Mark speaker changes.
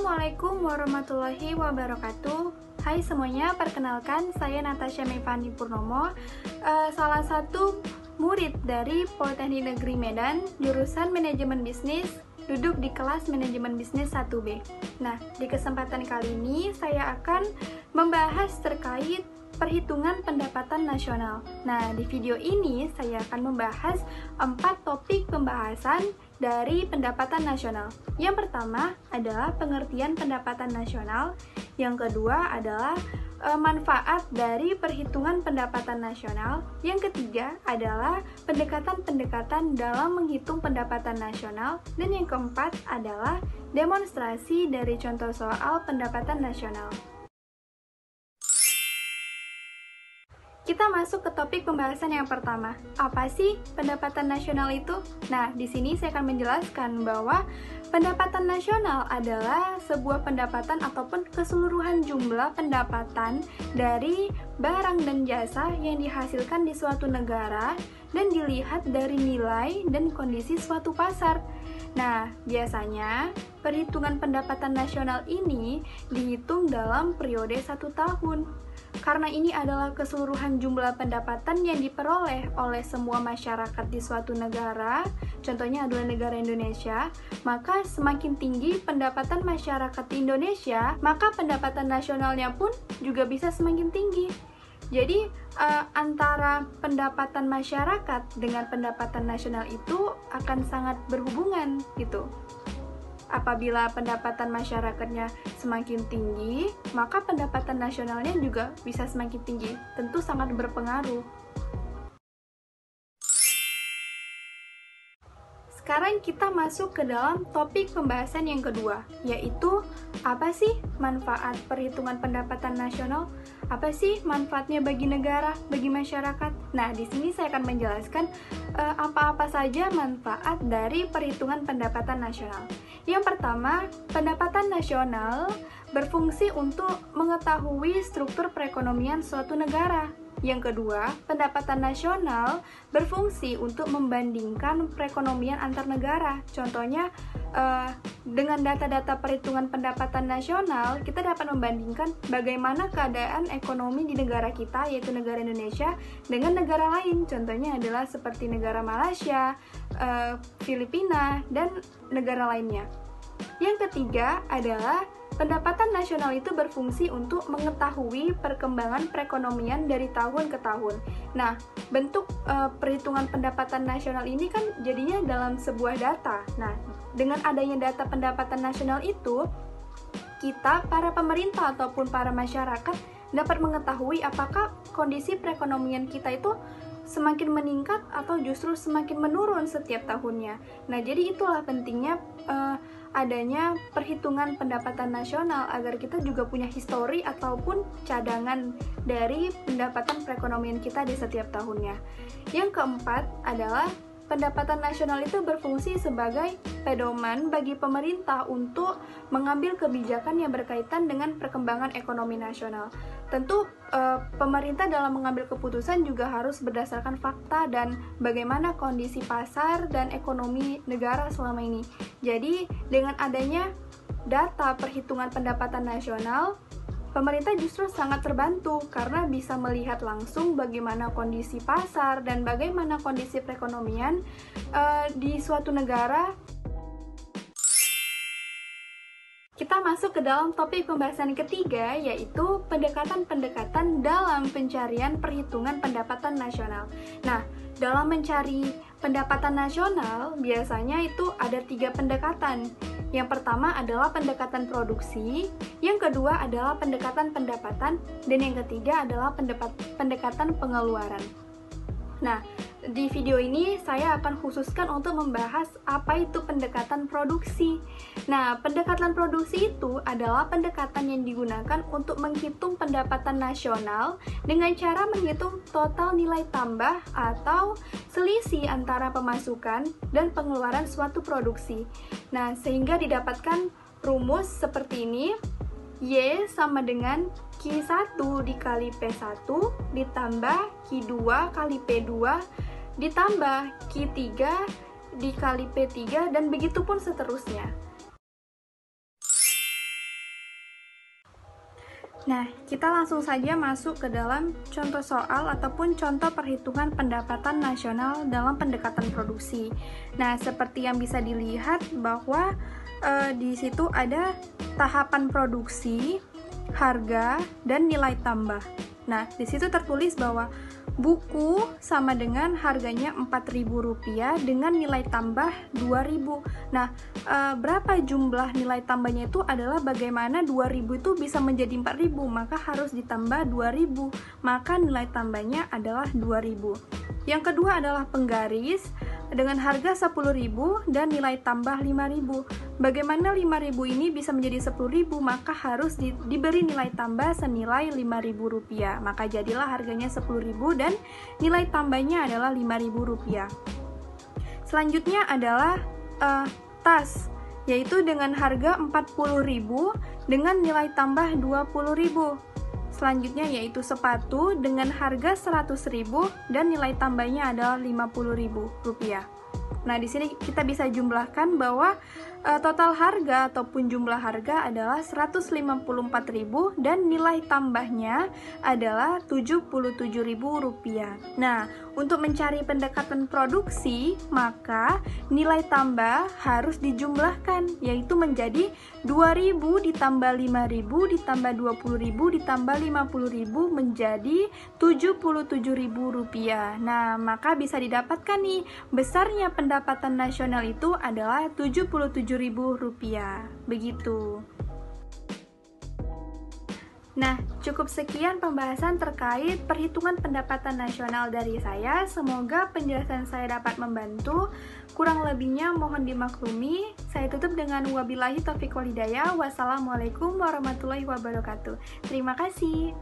Speaker 1: Assalamualaikum warahmatullahi wabarakatuh. Hai semuanya, perkenalkan saya Natasha Mevani Purnomo, salah satu murid dari Politeknik Negeri Medan, jurusan Manajemen Bisnis, duduk di kelas Manajemen Bisnis 1B. Nah, di kesempatan kali ini saya akan membahas terkait perhitungan pendapatan nasional. Nah, di video ini saya akan membahas 4 topik pembahasan dari pendapatan nasional. Yang pertama adalah pengertian pendapatan nasional. Yang kedua adalah manfaat dari perhitungan pendapatan nasional. Yang ketiga adalah pendekatan-pendekatan dalam menghitung pendapatan nasional. Dan yang keempat adalah demonstrasi dari contoh soal pendapatan nasional. Kita masuk ke topik pembahasan yang pertama. Apa sih pendapatan nasional itu? Nah, di sini saya akan menjelaskan bahwa pendapatan nasional adalah sebuah pendapatan ataupun keseluruhan jumlah pendapatan dari barang dan jasa yang dihasilkan di suatu negara dan dilihat dari nilai dan kondisi suatu pasar. Nah, biasanya perhitungan pendapatan nasional ini dihitung dalam periode 1 tahun. Karena ini adalah keseluruhan jumlah pendapatan yang diperoleh oleh semua masyarakat di suatu negara, contohnya adalah negara Indonesia, maka semakin tinggi pendapatan masyarakat di Indonesia, maka pendapatan nasionalnya pun juga bisa semakin tinggi. Jadi, antara pendapatan masyarakat dengan pendapatan nasional itu akan sangat berhubungan gitu. Apabila pendapatan masyarakatnya semakin tinggi, maka pendapatan nasionalnya juga bisa semakin tinggi. Tentu sangat berpengaruh. Sekarang kita masuk ke dalam topik pembahasan yang kedua, yaitu apa sih manfaat perhitungan pendapatan nasional? Apa sih manfaatnya bagi negara, bagi masyarakat? Nah, di sini saya akan menjelaskan apa-apa saja manfaat dari perhitungan pendapatan nasional. Yang pertama, pendapatan nasional berfungsi untuk mengetahui struktur perekonomian suatu negara. Yang kedua, pendapatan nasional berfungsi untuk membandingkan perekonomian antar negara. Contohnya, dengan data-data perhitungan pendapatan nasional, kita dapat membandingkan bagaimana keadaan ekonomi di negara kita, yaitu negara Indonesia, dengan negara lain. Contohnya adalah seperti negara Malaysia, Filipina, dan negara lainnya. Yang ketiga adalah pendapatan nasional itu berfungsi untuk mengetahui perkembangan perekonomian dari tahun ke tahun. Nah, bentuk perhitungan pendapatan nasional ini kan jadinya dalam sebuah data. Nah, dengan adanya data pendapatan nasional itu, kita, para pemerintah ataupun para masyarakat dapat mengetahui apakah kondisi perekonomian kita itu semakin meningkat atau justru semakin menurun setiap tahunnya. Nah, jadi itulah pentingnya adanya perhitungan pendapatan nasional agar kita juga punya histori ataupun cadangan dari pendapatan perekonomian kita di setiap tahunnya. Yang keempat adalah pendapatan nasional itu berfungsi sebagai pedoman bagi pemerintah untuk mengambil kebijakan yang berkaitan dengan perkembangan ekonomi nasional. Tentu pemerintah dalam mengambil keputusan juga harus berdasarkan fakta dan bagaimana kondisi pasar dan ekonomi negara selama ini. Jadi, dengan adanya data perhitungan pendapatan nasional, pemerintah justru sangat terbantu karena bisa melihat langsung bagaimana kondisi pasar dan bagaimana kondisi perekonomian di suatu negara. Kita masuk ke dalam topik pembahasan ketiga, yaitu pendekatan-pendekatan dalam pencarian perhitungan pendapatan nasional. Nah, dalam mencari pendapatan nasional, biasanya itu ada 3 pendekatan. Yang pertama adalah pendekatan produksi, yang kedua adalah pendekatan pendapatan, dan yang ketiga adalah pendekatan pengeluaran. Nah, di video ini saya akan khususkan untuk membahas apa itu pendekatan produksi. Nah, pendekatan produksi itu adalah pendekatan yang digunakan untuk menghitung pendapatan nasional dengan cara menghitung total nilai tambah atau selisih antara pemasukan dan pengeluaran suatu produksi. Nah, sehingga didapatkan rumus seperti ini. Y sama dengan Q1 dikali P1 ditambah Q2 kali P2 ditambah Q3 dikali P3 dan begitu pun seterusnya. Nah, kita langsung saja masuk ke dalam contoh soal ataupun contoh perhitungan pendapatan nasional dalam pendekatan produksi. Nah, seperti yang bisa dilihat bahwa di situ ada tahapan produksi, harga, dan nilai tambah. Nah, di situ tertulis bahwa buku sama dengan harganya Rp4.000 dengan nilai tambah Rp2.000. Nah, berapa jumlah nilai tambahnya itu adalah bagaimana 2.000 itu bisa menjadi 4.000, maka harus ditambah 2.000, maka nilai tambahnya adalah 2.000. Yang kedua adalah penggaris dengan harga 10.000 dan nilai tambah 5.000. Bagaimana 5.000 ini bisa menjadi 10.000, maka harus diberi nilai tambah senilai Rp5.000. Maka jadilah harganya 10.000 dan nilai tambahnya adalah Rp5.000. Selanjutnya adalah tas, yaitu dengan harga 40.000 dengan nilai tambah 20.000. Selanjutnya yaitu sepatu dengan harga 100.000 dan nilai tambahnya adalah Rp50.000. Nah, di sini kita bisa jumlahkan bahwa total harga ataupun jumlah harga adalah Rp154.000 dan nilai tambahnya adalah Rp77.000. Nah, untuk mencari pendekatan produksi, maka nilai tambah harus dijumlahkan, yaitu menjadi 2.000 ditambah 5.000 ditambah 20.000 ditambah 50.000 menjadi Rp77.000. Nah, maka bisa didapatkan nih, besarnya pendapatan nasional itu adalah Rp77.000. Begitu. Nah, cukup sekian pembahasan terkait perhitungan pendapatan nasional dari saya. Semoga penjelasan saya dapat membantu. Kurang lebihnya mohon dimaklumi. Saya tutup dengan wabillahi taufiq wal hidayah. Wassalamualaikum warahmatullahi wabarakatuh. Terima kasih.